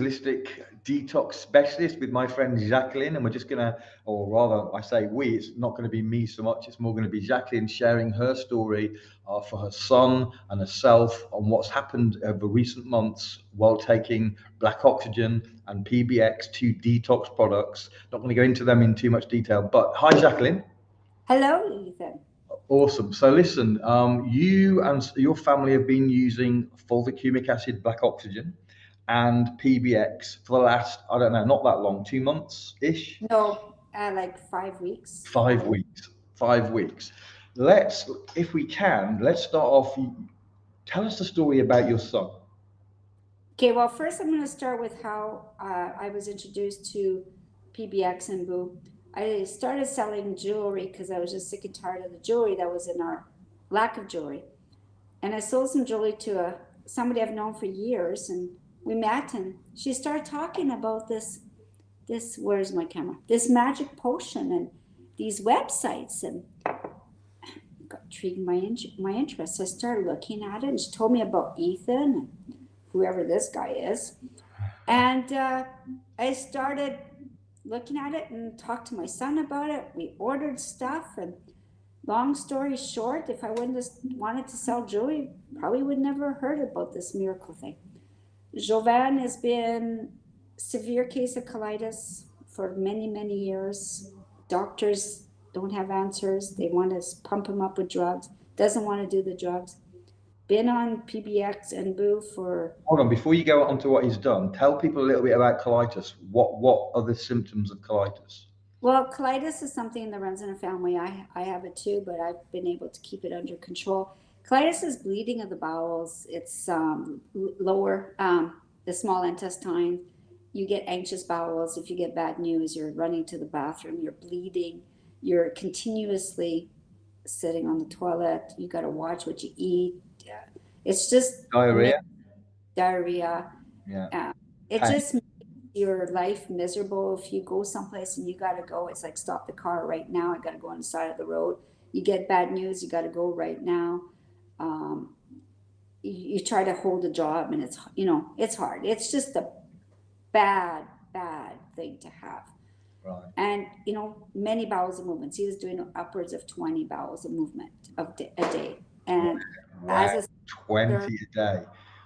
holistic detox specialist with my friend Jacqueline, and we're just gonna, or rather, I say we. It's not going to be me so much. It's more going to be Jacqueline sharing her story for her son and herself on what's happened over recent months while taking black oxygen and PBX, two detox products. Not going to go into them in too much detail, but hi, Jacqueline. Hello, Ethan. Awesome. So listen, you and your family have been using fulvic acid, black oxygen, and PBX for the last, I don't know, not that long, 2 months ish, No, like 5 weeks, five probably. weeks, 5 weeks. Let's, if we can, let's start off. Tell us the story about your son. Okay, well, first I'm going to start with how I was introduced to PBX and Boo. I started selling jewelry because I was just sick and tired of the jewelry that was in our lack of jewelry. And I sold some jewelry to somebody I've known for years, and we met, and she started talking about this. Where's my camera? This magic potion and these websites, and got intrigued my interest. So I started looking at it, and she told me about Ethan and whoever this guy is, and I started looking at it and talked to my son about it. We ordered stuff, and long story short, if I wouldn't have wanted to sell jewelry, probably would never heard about this miracle thing. Jovan has been severe case of colitis for many years. Doctors don't have answers. They want to pump him up with drugs. Doesn't want to do the drugs. Been on PBX and Boo for, Hold on, before you go on to what he's done, tell people a little bit about colitis. What are the symptoms of colitis? well, colitis is something that runs in a family. I have it too, but I've been able to keep it under control. Colitis is bleeding of the bowels. It's lower, the small intestine. You get anxious bowels. If you get bad news, you're running to the bathroom, you're bleeding, you're continuously sitting on the toilet. You got to watch what you eat. Yeah. It's just Diarrhea. diarrhea. Yeah. Uh, it Pain. just makes your life miserable. If you go someplace and you got to go, it's like stop the car right now. I got to go on the side of the road. You get bad news, you got to go right now. Um, you try to hold a job, and it's hard. It's just a bad thing to have. Right. And many bowels of movements. He was doing upwards of 20 bowels of movement a day. And Wow. as a 20 sister, a day.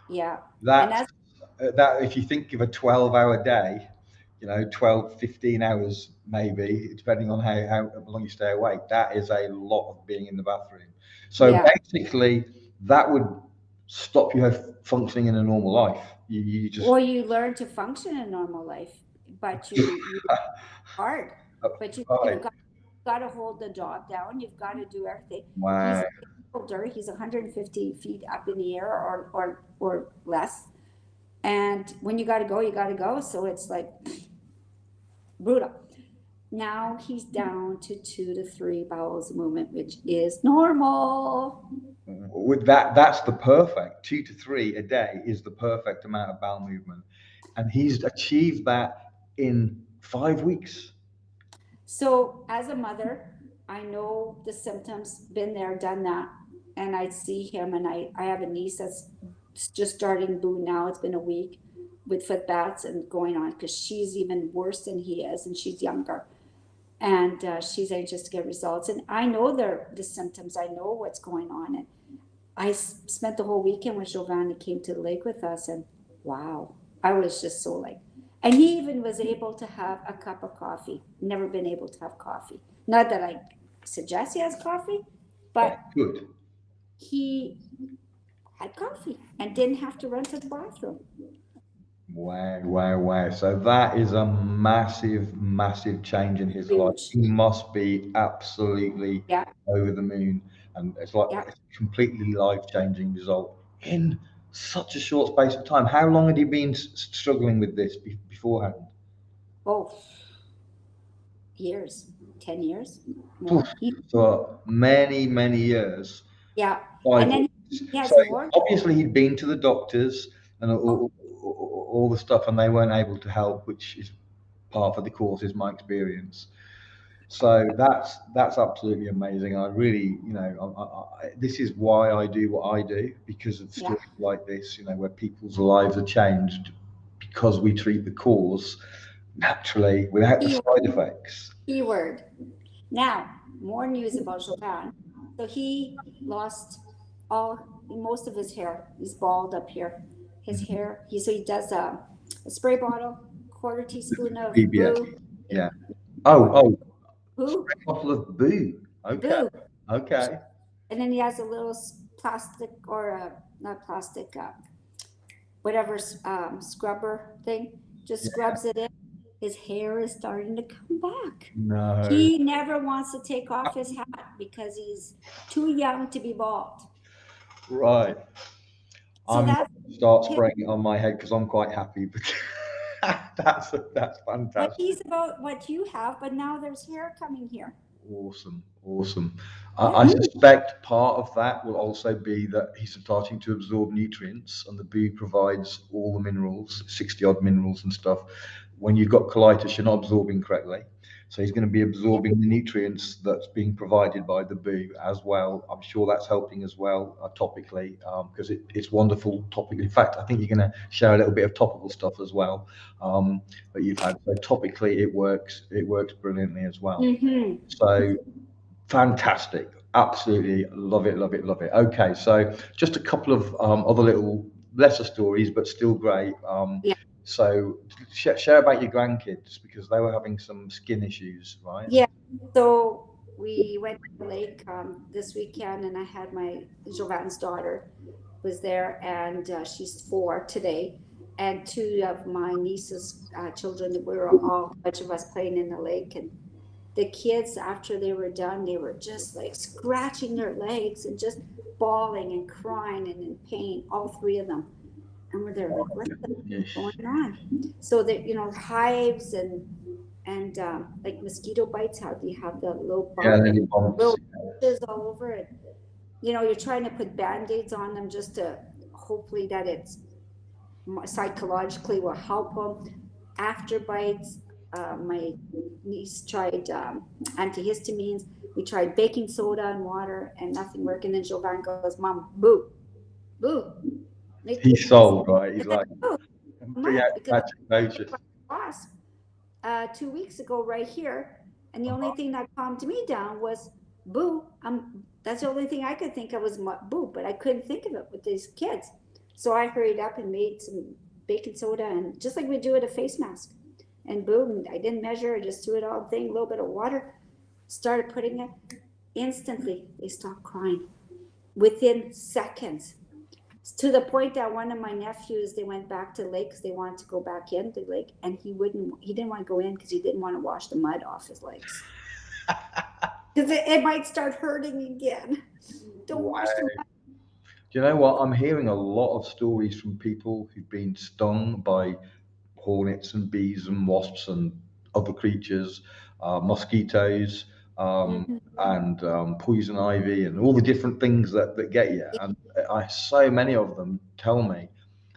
yeah. And That's as that if you think of a 12-hour day, 12, 15 hours maybe, depending on how long you stay awake, that is a lot of being in the bathroom. So Yeah. basically, that would stop you functioning in a normal life. You just Well, you learn to function in normal life, but you hard. But right. got to hold the job down. You've got to do everything. He's Wow. older. He's 150 feet up in the air, or less. And when you got to go, you got to go. So it's like brutal. Now he's down to 2 to 3 bowels of movement, which is normal. With that's the perfect 2 to 3 a day is the perfect amount of bowel movement, and he's achieved that in 5 weeks. So as a mother, I know the symptoms, been there, done that. And I see him, and I have a niece that's just starting Boo now. It's been a week with foot baths and going on because she's even worse than he is, and she's younger. And she's anxious to get results. And I know the symptoms. I know what's going on. And I spent the whole weekend with Giovanni, came to the lake with us, and wow, I was just so like, and he even was able to have a cup of coffee. Never been able to have coffee. Not that I suggest he has coffee, Oh, but good. he had coffee and didn't have to run to the bathroom. Wow, wow, wow. So that is a massive, massive change in his life. Huge. He must be absolutely Yeah, over the moon. And it's like yeah. it's a completely life-changing result in such a short space of time. How long had he been struggling with this beforehand? Oh, years, 10 years Oof. more. He, For many, many years. yeah, Five and then weeks. he So has more. obviously he'd been to the doctors and all the stuff, and they weren't able to help, which is part of the course, is my experience. So that's absolutely amazing. I really, this is why I do what I do, because of Yeah, stories like this, where people's lives are changed because we treat the cause naturally without the Key, side effects. keyword. Now, more news about Chauvin. So he lost most of his hair. He's bald up here. His hair. He does a spray bottle, quarter teaspoon of PBX. boo, Yeah. Oh, oh, boo, spray bottle of boo. Okay. boo, Okay. and then he has a little plastic or not plastic, whatever scrubber thing. Just Yeah. scrubs it in. His hair is starting to come back. No. He never wants to take off his hat because he's too young to be bald. Right. So I'm going that's to start his, spraying it on my head because I'm quite happy. But that's but fantastic. he's about what you have, but now there's hair coming here. Awesome, awesome. Yeah. I suspect part of that will also be that he's starting to absorb nutrients, and the bee provides all the minerals, 60 odd minerals and stuff. When you've got colitis, you're not absorbing correctly. So he's going to be Yeah. absorbing the nutrients that's being provided by the bee as well. I'm sure that's helping as well topically because it's wonderful topic. In fact, I think you're going to share a little bit of topical stuff as well that you've had. So topically, it works. It works brilliantly as well. Mm-hmm. So fantastic. Absolutely love it, love it, love it. Okay, so just a couple of other little lesser stories, but still great. Yeah. So share about your grandkids because they were having some skin issues, right? Yeah. So we went to the lake this weekend, and I had my Jovan's daughter was there, and she's 4 today, and two of my niece's children. We were all a bunch of us playing in the lake, and the kids after they were done, they were just like scratching their legs and just bawling and crying and in pain, all three of them. And we're there like, what's Yes. going on? So that hives and like mosquito bites, how do you have the little Yeah, bump and then and it bumps. little stitches all over it? You're trying to put band-aids on them just to hopefully that it's psychologically will help them. After bites, my niece tried antihistamines. We tried baking soda and water, and nothing worked. And then Jovan goes, "Mom, boo, boo." Like, He's sold, right? He's I said, like, "Boo, bring Mom," out because the magic potion. I lost 2 weeks ago right here, and the only thing that calmed me down was boo. That's the only thing I could think of was boo, but I couldn't think of it with these kids. So I hurried up and made some baking soda and just like we do with a face mask. And boom, I didn't measure, I just threw it all thing, a little bit of water, started putting it. Instantly, they stopped crying within seconds. To the point that one of my nephews, they went back to the lake because they wanted to go back in the lake, and he didn't want to go in because he didn't want to wash the mud off his legs because it might start hurting again. Don't Wow. wash the mud. Do you know what? I'm hearing a lot of stories from people who've been stung by hornets and bees and wasps and other creatures, mosquitoes, Mm-hmm. and poison ivy and all the different things that get you. And so many of them tell me,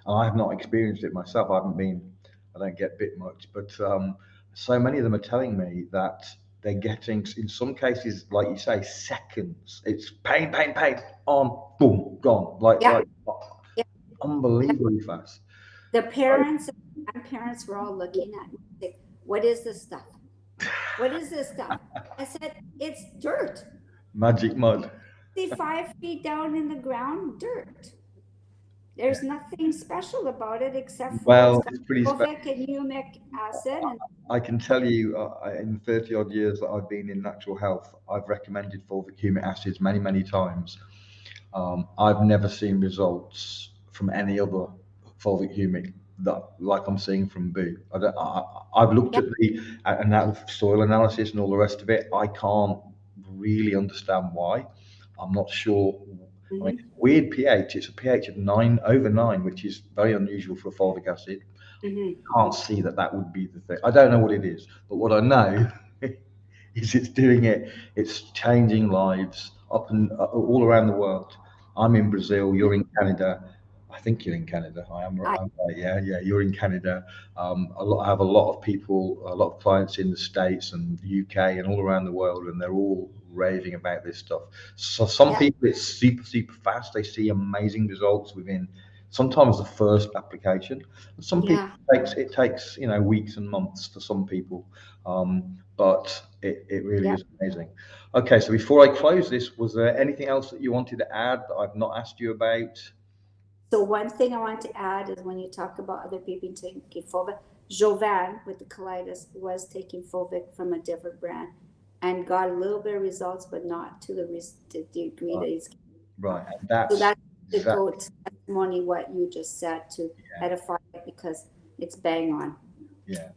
and I have not experienced it myself. I don't get bit much, but so many of them are telling me that they're getting, in some cases, like you say, seconds. It's pain, pain, pain, on, boom, gone, Yeah, like yeah. unbelievably fast. The So, parents and grandparents were all looking at me like, "What is this stuff? What is this stuff?" I said, "It's dirt. magic mud. See, 5 feet down in the ground, dirt. There's nothing special about it except for it's Well, got it's pretty special. fulvic and humic acid and I can tell you, in 30 odd years that I've been in natural health, I've recommended fulvic humic acids many, many times. I've never seen results from any other fulvic humic that like I'm seeing from Boo. I've looked yeah. at the soil analysis and all the rest of it. I can't really understand why. I'm not sure. I mean, Mm-hmm, it's a weird pH. It's a pH of 9/9, which is very unusual for a fulvic acid. mm-hmm. Can't see that that would be the thing. I don't know what it is, but what I know is it's doing it. It's changing lives up and all around the world. I'm in Brazil. You're in Canada. I think you're in Canada. I, I'm right. Yeah, yeah. You're in Canada. I have a lot of people, a lot of clients in the States and the UK and all around the world, and they're all raving about this stuff. So some yeah, people, it's super, super fast. They see amazing results within sometimes the first application. Some people Yeah. it takes weeks and months for some people, but it really Yeah. is amazing. Okay, so before I close this, was there anything else that you wanted to add that I've not asked you about? So one thing I want to add is when you talk about other people taking Fovic, Jovan with the colitis was taking Fovic from a different brand and got a little bit of results, but not to the degree Right, that he's. right, and So that's that's the exactly, goat testimony what you just said to yeah, edify it because it's bang on, yeah.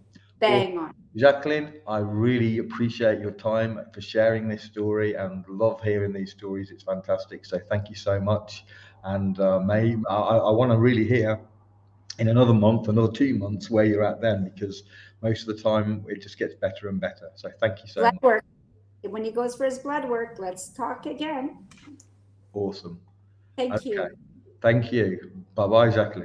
Well, bang on. Jacqueline, I really appreciate your time for sharing this story and love hearing these stories. It's fantastic. So thank you so much. And I want to really hear in another month, another 2 months, where you're at then, because most of the time it just gets better and better. So thank you so Blood much. work. When he goes for his blood work, let's talk again. Awesome. Thank Okay. you. Thank you. Bye bye, Jacqueline.